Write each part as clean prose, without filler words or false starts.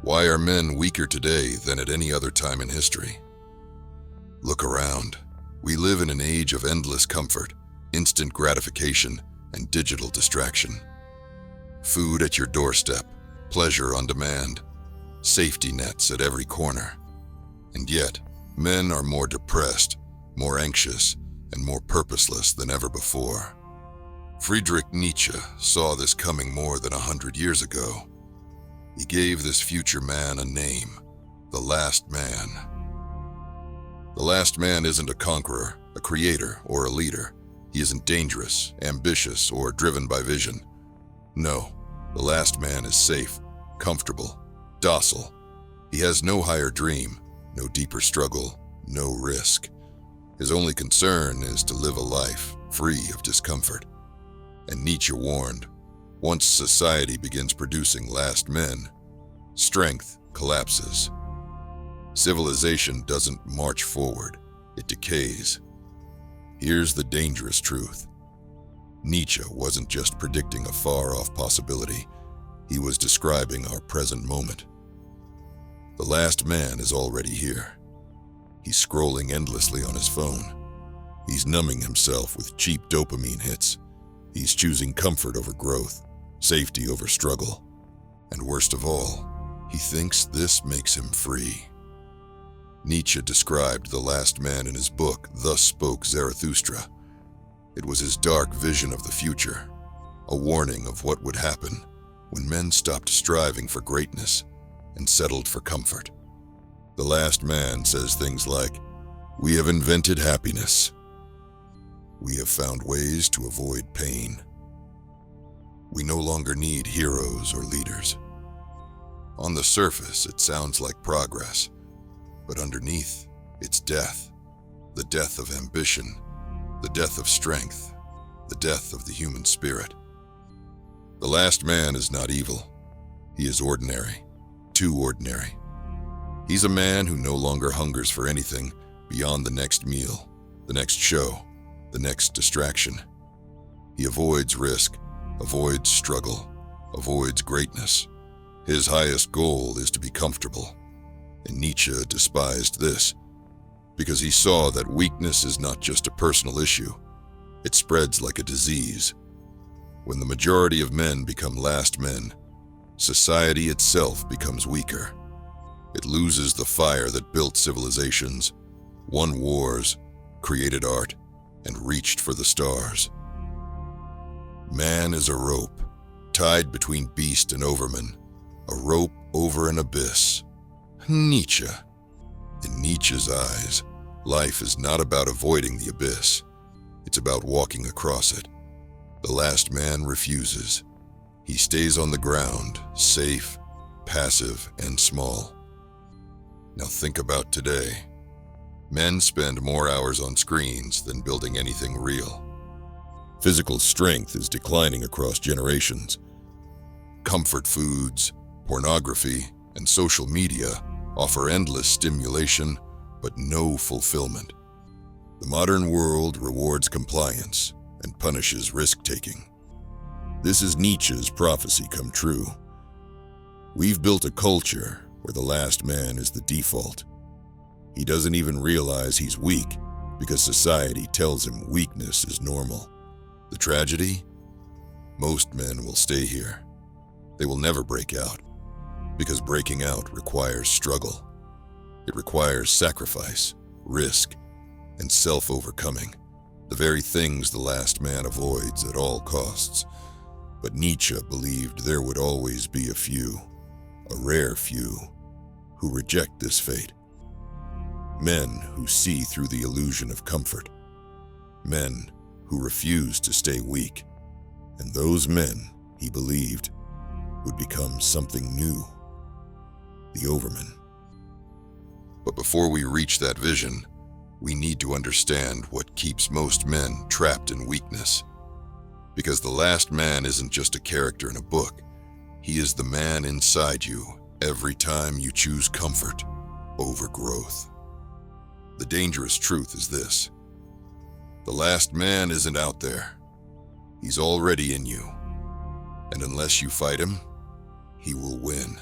Why are men weaker today than at any other time in history? Look around. We live in an age of endless comfort, instant gratification, and digital distraction. Food at your doorstep, pleasure on demand, safety nets at every corner. And yet, men are more depressed, more anxious, and more purposeless than ever before. Friedrich Nietzsche saw this coming more than 100 years ago. He gave this future man a name, the last man. The last man isn't a conqueror, a creator, or a leader. He isn't dangerous, ambitious, or driven by vision. No, the last man is safe, comfortable, docile. He has no higher dream, no deeper struggle, no risk. His only concern is to live a life free of discomfort. And Nietzsche warned, once society begins producing last men, strength collapses. Civilization doesn't march forward, it decays. Here's the dangerous truth. Nietzsche wasn't just predicting a far-off possibility, he was describing our present moment. The last man is already here. He's scrolling endlessly on his phone. He's numbing himself with cheap dopamine hits. He's choosing comfort over growth, safety over struggle. And worst of all, he thinks this makes him free. Nietzsche described the last man in his book, Thus Spoke Zarathustra. It was his dark vision of the future, a warning of what would happen when men stopped striving for greatness and settled for comfort. The last man says things like, "We have invented happiness. We have found ways to avoid pain. We no longer need heroes or leaders." On the surface, it sounds like progress, but underneath, it's death. The death of ambition, the death of strength, the death of the human spirit. The last man is not evil. He is ordinary, too ordinary. He's a man who no longer hungers for anything beyond the next meal, the next show, the next distraction. He avoids risk, avoids struggle, avoids greatness. His highest goal is to be comfortable. And Nietzsche despised this, because he saw that weakness is not just a personal issue, it spreads like a disease. When the majority of men become last men, society itself becomes weaker. It loses the fire that built civilizations, won wars, created art, and reached for the stars. Man is a rope, tied between beast and overman, a rope over an abyss. Nietzsche. In Nietzsche's eyes, life is not about avoiding the abyss. It's about walking across it. The last man refuses. He stays on the ground, safe, passive, and small. Now think about today. Men spend more hours on screens than building anything real. Physical strength is declining across generations. Comfort foods, pornography, and social media offer endless stimulation, but no fulfillment. The modern world rewards compliance and punishes risk-taking. This is Nietzsche's prophecy come true. We've built a culture where the last man is the default. He doesn't even realize he's weak because society tells him weakness is normal. The tragedy? Most men will stay here. They will never break out, because breaking out requires struggle. It requires sacrifice, risk, and self-overcoming, the very things the last man avoids at all costs. But Nietzsche believed there would always be a few, a rare few, who reject this fate. Men who see through the illusion of comfort. Men who refuse to stay weak. And those men, he believed, would become something new. The Overman. But before we reach that vision, we need to understand what keeps most men trapped in weakness. Because the last man isn't just a character in a book. He is the man inside you every time you choose comfort over growth. The dangerous truth is this. The last man isn't out there. He's already in you. And unless you fight him, he will win.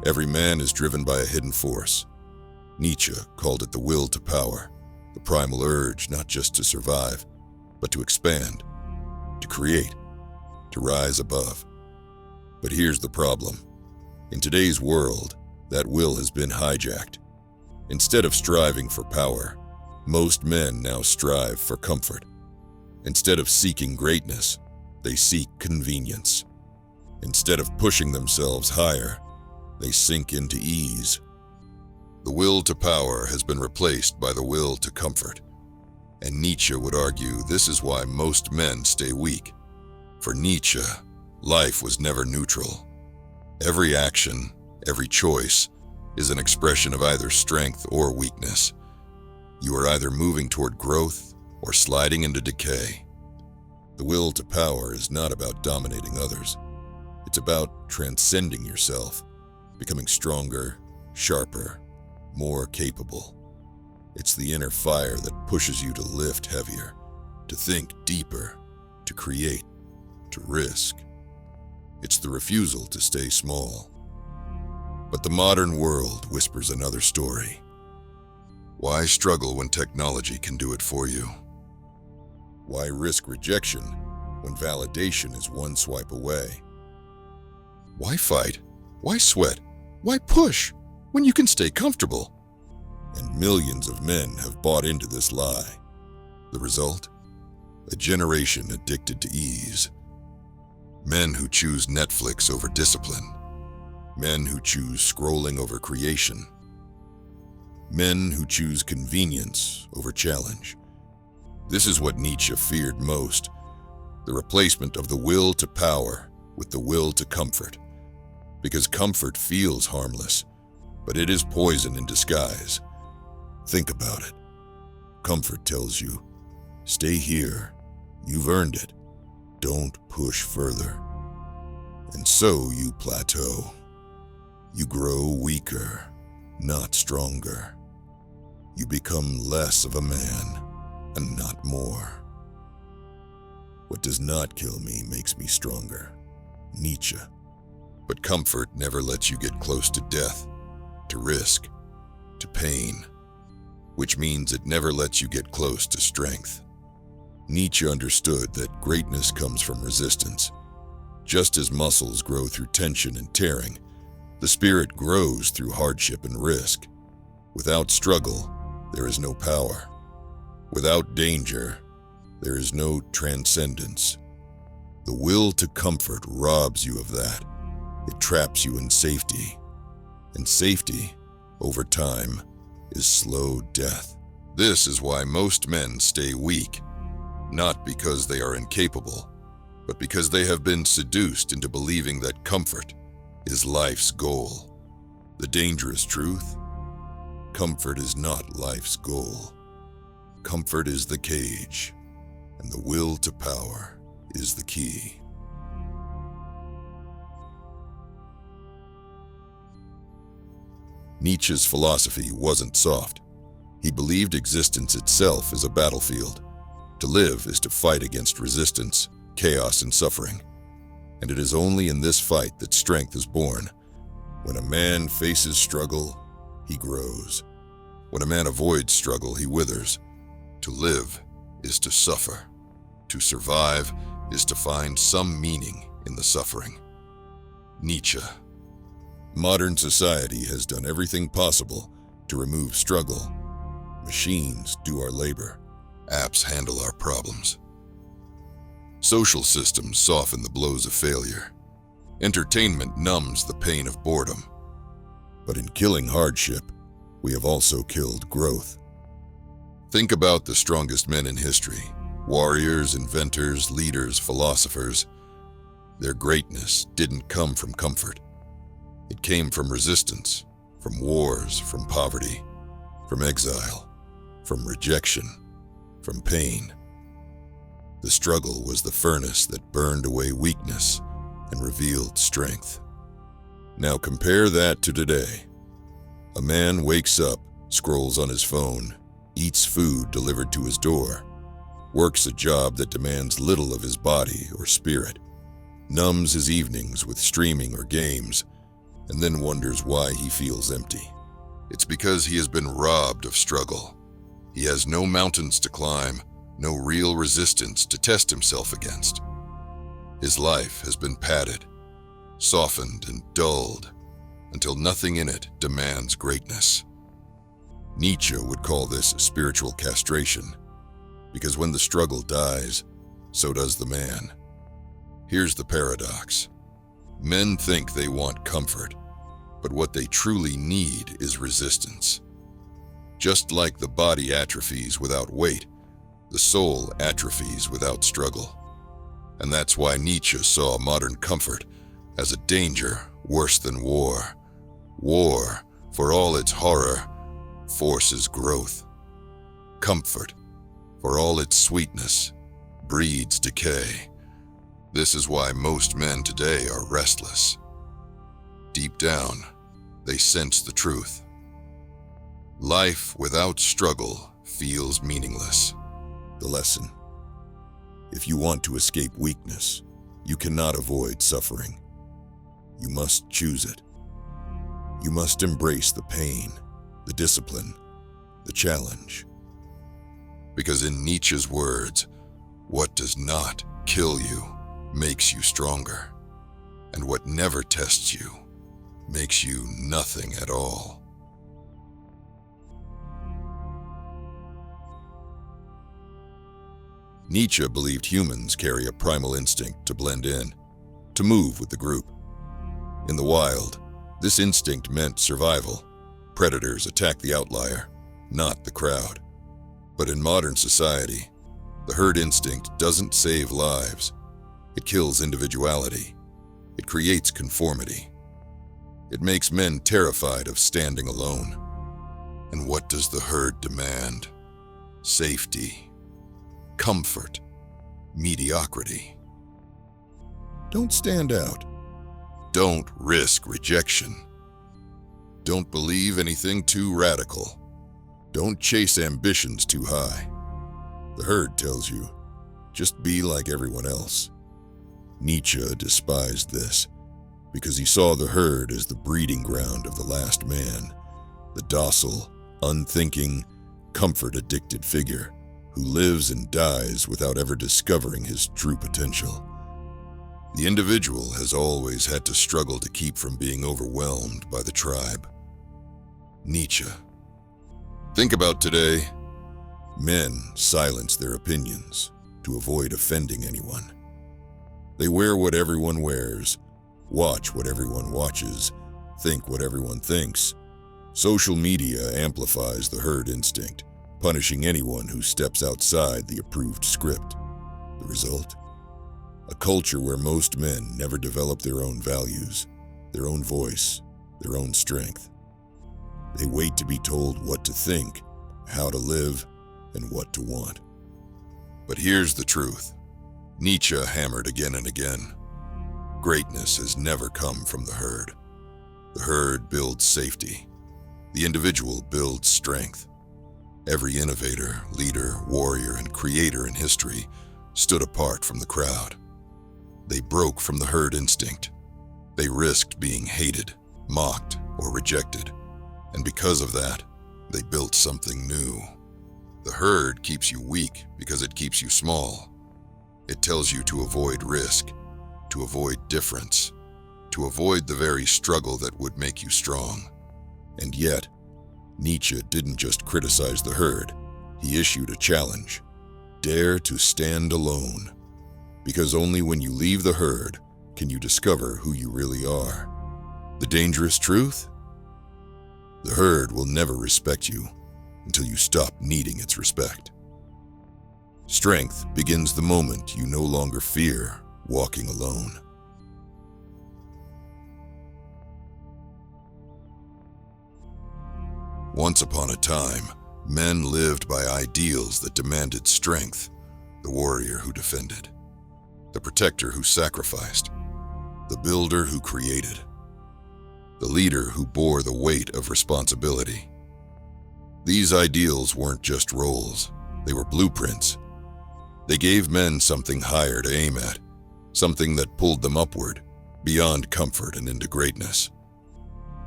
Every man is driven by a hidden force. Nietzsche called it the will to power, the primal urge not just to survive, but to expand, to create, to rise above. But here's the problem. In today's world, that will has been hijacked. Instead of striving for power, most men now strive for comfort. Instead of seeking greatness, they seek convenience. Instead of pushing themselves higher, they sink into ease. The will to power has been replaced by the will to comfort. And Nietzsche would argue this is why most men stay weak. For Nietzsche, life was never neutral. Every action, every choice, is an expression of either strength or weakness. You are either moving toward growth or sliding into decay. The will to power is not about dominating others. It's about transcending yourself, becoming stronger, sharper, more capable. It's the inner fire that pushes you to lift heavier, to think deeper, to create, to risk. It's the refusal to stay small. But the modern world whispers another story. Why struggle when technology can do it for you? Why risk rejection when validation is one swipe away? Why fight? Why sweat? Why push when you can stay comfortable? And millions of men have bought into this lie. The result? A generation addicted to ease. Men who choose Netflix over discipline. Men who choose scrolling over creation. Men who choose convenience over challenge. This is what Nietzsche feared most, the replacement of the will to power with the will to comfort. Because comfort feels harmless, but it is poison in disguise. Think about it. Comfort tells you, stay here, you've earned it, don't push further. And so you plateau. You grow weaker, not stronger. You become less of a man, and not more. What does not kill me makes me stronger. Nietzsche. But comfort never lets you get close to death, to risk, to pain, which means it never lets you get close to strength. Nietzsche understood that greatness comes from resistance. Just as muscles grow through tension and tearing, the spirit grows through hardship and risk. Without struggle, there is no power. Without danger, there is no transcendence. The will to comfort robs you of that. It traps you in safety. And safety, over time, is slow death. This is why most men stay weak, not because they are incapable, but because they have been seduced into believing that comfort is life's goal. The dangerous truth? Comfort is not life's goal. Comfort is the cage, and the will to power is the key. Nietzsche's philosophy wasn't soft. He believed existence itself is a battlefield. To live is to fight against resistance, chaos, and suffering. And it is only in this fight that strength is born. When a man faces struggle, he grows. When a man avoids struggle, he withers. To live is to suffer. To survive is to find some meaning in the suffering. Nietzsche. Modern society has done everything possible to remove struggle. Machines do our labor. Apps handle our problems. Social systems soften the blows of failure. Entertainment numbs the pain of boredom. But in killing hardship, we have also killed growth. Think about the strongest men in history. Warriors, inventors, leaders, philosophers. Their greatness didn't come from comfort. It came from resistance, from wars, from poverty, from exile, from rejection, from pain. The struggle was the furnace that burned away weakness and revealed strength. Now compare that to today. A man wakes up, scrolls on his phone, eats food delivered to his door, works a job that demands little of his body or spirit, numbs his evenings with streaming or games, and then wonders why he feels empty. It's because he has been robbed of struggle. He has no mountains to climb, no real resistance to test himself against. His life has been padded, softened and dulled, until nothing in it demands greatness. Nietzsche would call this spiritual castration, because when the struggle dies, so does the man. Here's the paradox. Men think they want comfort, but what they truly need is resistance. Just like the body atrophies without weight, the soul atrophies without struggle. And that's why Nietzsche saw modern comfort as a danger worse than war. War, for all its horror, forces growth. Comfort, for all its sweetness, breeds decay. This is why most men today are restless. Deep down, they sense the truth. Life without struggle feels meaningless. The lesson: if you want to escape weakness, you cannot avoid suffering. You must choose it. You must embrace the pain, the discipline, the challenge. Because in Nietzsche's words, what does not kill you makes you stronger, and what never tests you makes you nothing at all. Nietzsche believed humans carry a primal instinct to blend in, to move with the group. In the wild, this instinct meant survival. Predators attack the outlier, not the crowd. But in modern society, the herd instinct doesn't save lives. It kills individuality. It creates conformity. It makes men terrified of standing alone. And what does the herd demand? Safety, comfort, mediocrity. Don't stand out. Don't risk rejection. Don't believe anything too radical. Don't chase ambitions too high. The herd tells you, just be like everyone else. Nietzsche despised this because he saw the herd as the breeding ground of the last man, the docile, unthinking, comfort-addicted figure who lives and dies without ever discovering his true potential. The individual has always had to struggle to keep from being overwhelmed by the tribe. Nietzsche. Think about today. Men silence their opinions to avoid offending anyone. They wear what everyone wears, watch what everyone watches, think what everyone thinks. Social media amplifies the herd instinct, punishing anyone who steps outside the approved script. The result? A culture where most men never develop their own values, their own voice, their own strength. They wait to be told what to think, how to live, and what to want. But here's the truth. Nietzsche hammered again and again. Greatness has never come from the herd. The herd builds safety. The individual builds strength. Every innovator, leader, warrior, and creator in history stood apart from the crowd. They broke from the herd instinct. They risked being hated, mocked, or rejected. And because of that, they built something new. The herd keeps you weak because it keeps you small. It tells you to avoid risk, to avoid difference, to avoid the very struggle that would make you strong. And yet, Nietzsche didn't just criticize the herd. He issued a challenge. Dare to stand alone. Because only when you leave the herd can you discover who you really are. The dangerous truth? The herd will never respect you until you stop needing its respect. Strength begins the moment you no longer fear walking alone. Once upon a time, men lived by ideals that demanded strength. The warrior who defended, the protector who sacrificed, the builder who created, the leader who bore the weight of responsibility. These ideals weren't just roles, they were blueprints. They gave men something higher to aim at, something that pulled them upward, beyond comfort and into greatness.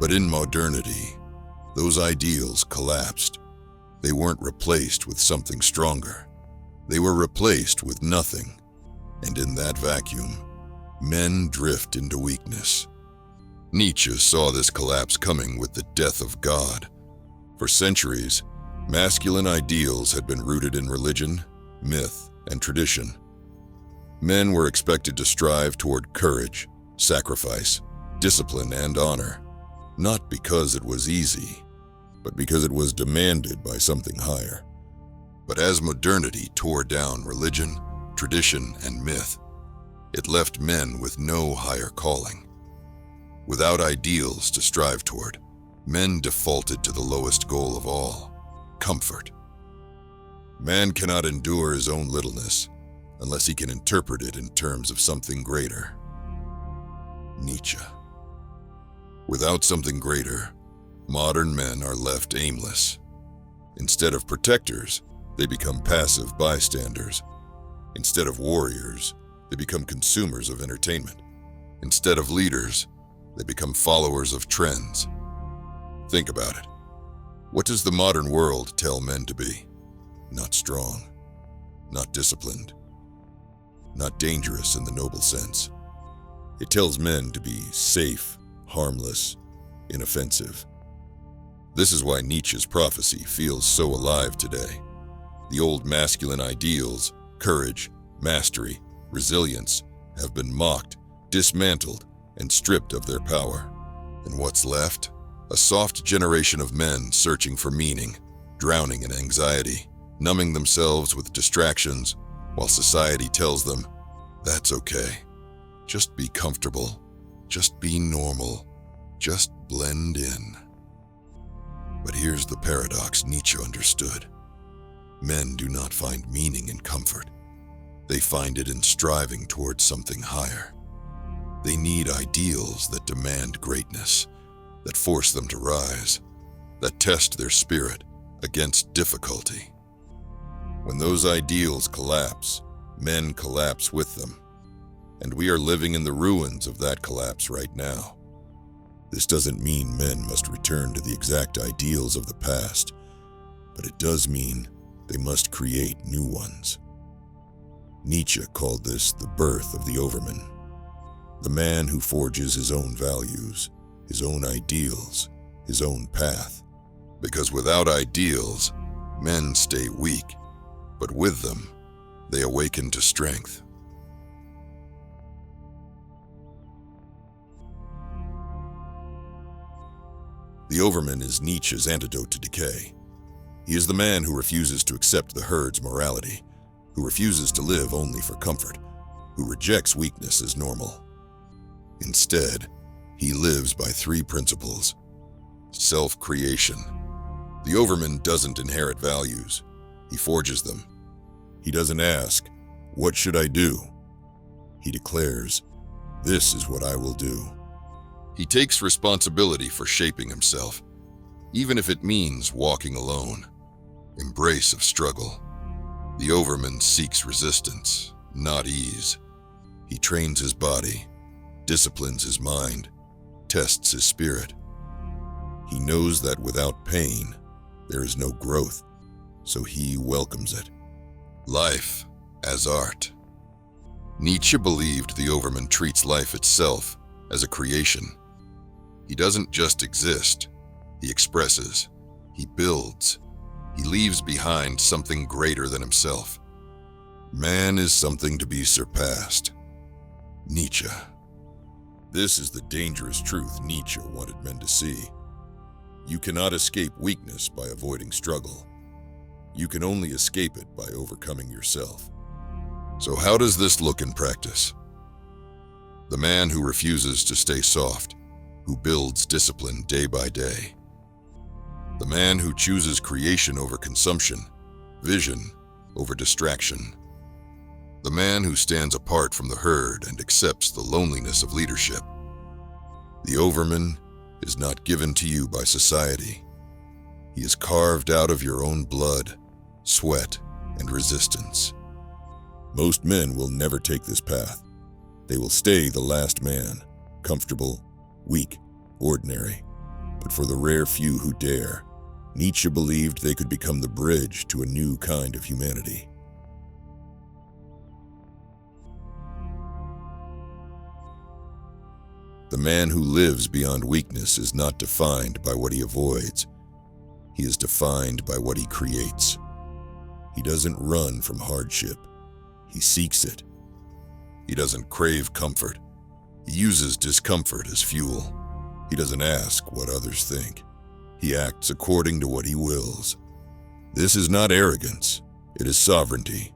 But in modernity, those ideals collapsed. They weren't replaced with something stronger. They were replaced with nothing. And in that vacuum, men drift into weakness. Nietzsche saw this collapse coming with the death of God. For centuries, masculine ideals had been rooted in religion, myth, and tradition. Men were expected to strive toward courage, sacrifice, discipline, and honor, not because it was easy, but because it was demanded by something higher. But as modernity tore down religion, tradition, and myth, it left men with no higher calling. Without ideals to strive toward, men defaulted to the lowest goal of all: comfort. Man cannot endure his own littleness unless he can interpret it in terms of something greater. Nietzsche. Without something greater, modern men are left aimless. Instead of protectors, they become passive bystanders. Instead of warriors, they become consumers of entertainment. Instead of leaders, they become followers of trends. Think about it. What does the modern world tell men to be? Not strong, not disciplined, not dangerous in the noble sense. It tells men to be safe, harmless, inoffensive. This is why Nietzsche's prophecy feels so alive today. The old masculine ideals, courage, mastery, resilience, have been mocked, dismantled, and stripped of their power. And what's left? A soft generation of men searching for meaning, drowning in anxiety, numbing themselves with distractions, while society tells them, that's okay. Just be comfortable. Just be normal. Just blend in. But here's the paradox Nietzsche understood. Men do not find meaning in comfort. They find it in striving towards something higher. They need ideals that demand greatness, that force them to rise, that test their spirit against difficulty. When those ideals collapse, men collapse with them. And we are living in the ruins of that collapse right now. This doesn't mean men must return to the exact ideals of the past, but it does mean they must create new ones. Nietzsche called this the birth of the overman, the man who forges his own values, his own ideals, his own path. Because without ideals, men stay weak, but with them, they awaken to strength. The overman is Nietzsche's antidote to decay. He is the man who refuses to accept the herd's morality, who refuses to live only for comfort, who rejects weakness as normal. Instead, he lives by three principles. Self-creation. The overman doesn't inherit values. He forges them. He doesn't ask, "What should I do?" He declares, "This is what I will do." He takes responsibility for shaping himself, even if it means walking alone. Embrace of struggle. The overman seeks resistance, not ease. He trains his body, disciplines his mind, tests his spirit. He knows that without pain, there is no growth, so he welcomes it. Life as art. Nietzsche believed the overman treats life itself as a creation. He doesn't just exist, he expresses, he builds, he leaves behind something greater than himself. Man is something to be surpassed. Nietzsche. This is the dangerous truth Nietzsche wanted men to see. You cannot escape weakness by avoiding struggle. You can only escape it by overcoming yourself. So how does this look in practice? The man who refuses to stay soft, who builds discipline day by day. The man who chooses creation over consumption, vision over distraction. The man who stands apart from the herd and accepts the loneliness of leadership. The overman is not given to you by society. He is carved out of your own blood, sweat, and resistance. Most men will never take this path. They will stay the last man, comfortable, weak, ordinary. But for the rare few who dare, Nietzsche believed they could become the bridge to a new kind of humanity. The man who lives beyond weakness is not defined by what he avoids. He is defined by what he creates. He doesn't run from hardship. He seeks it. He doesn't crave comfort. He uses discomfort as fuel. He doesn't ask what others think. He acts according to what he wills. This is not arrogance. It is sovereignty.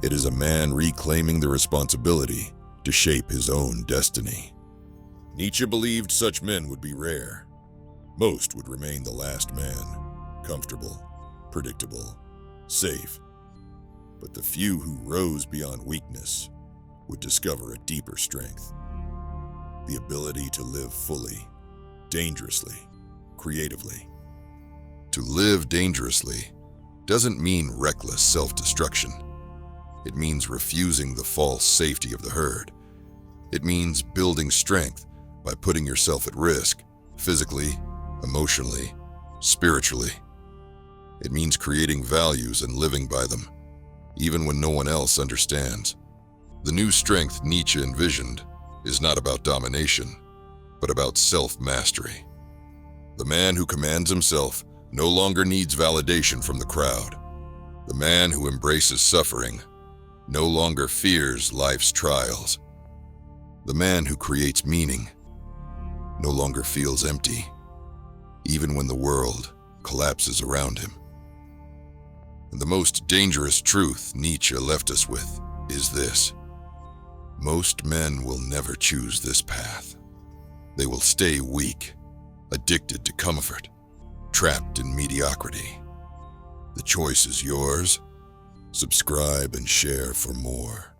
It is a man reclaiming the responsibility to shape his own destiny. Nietzsche believed such men would be rare. Most would remain the last man, comfortable, predictable, safe. But the few who rose beyond weakness would discover a deeper strength. The ability to live fully, dangerously, creatively. To live dangerously doesn't mean reckless self-destruction. It means refusing the false safety of the herd. It means building strength by putting yourself at risk, physically, emotionally, spiritually. It means creating values and living by them, even when no one else understands. The new strength Nietzsche envisioned is not about domination, but about self-mastery. The man who commands himself no longer needs validation from the crowd. The man who embraces suffering no longer fears life's trials. The man who creates meaning no longer feels empty, even when the world collapses around him. And the most dangerous truth Nietzsche left us with is this: most men will never choose this path. They will stay weak, addicted to comfort, trapped in mediocrity. The choice is yours. Subscribe and share for more.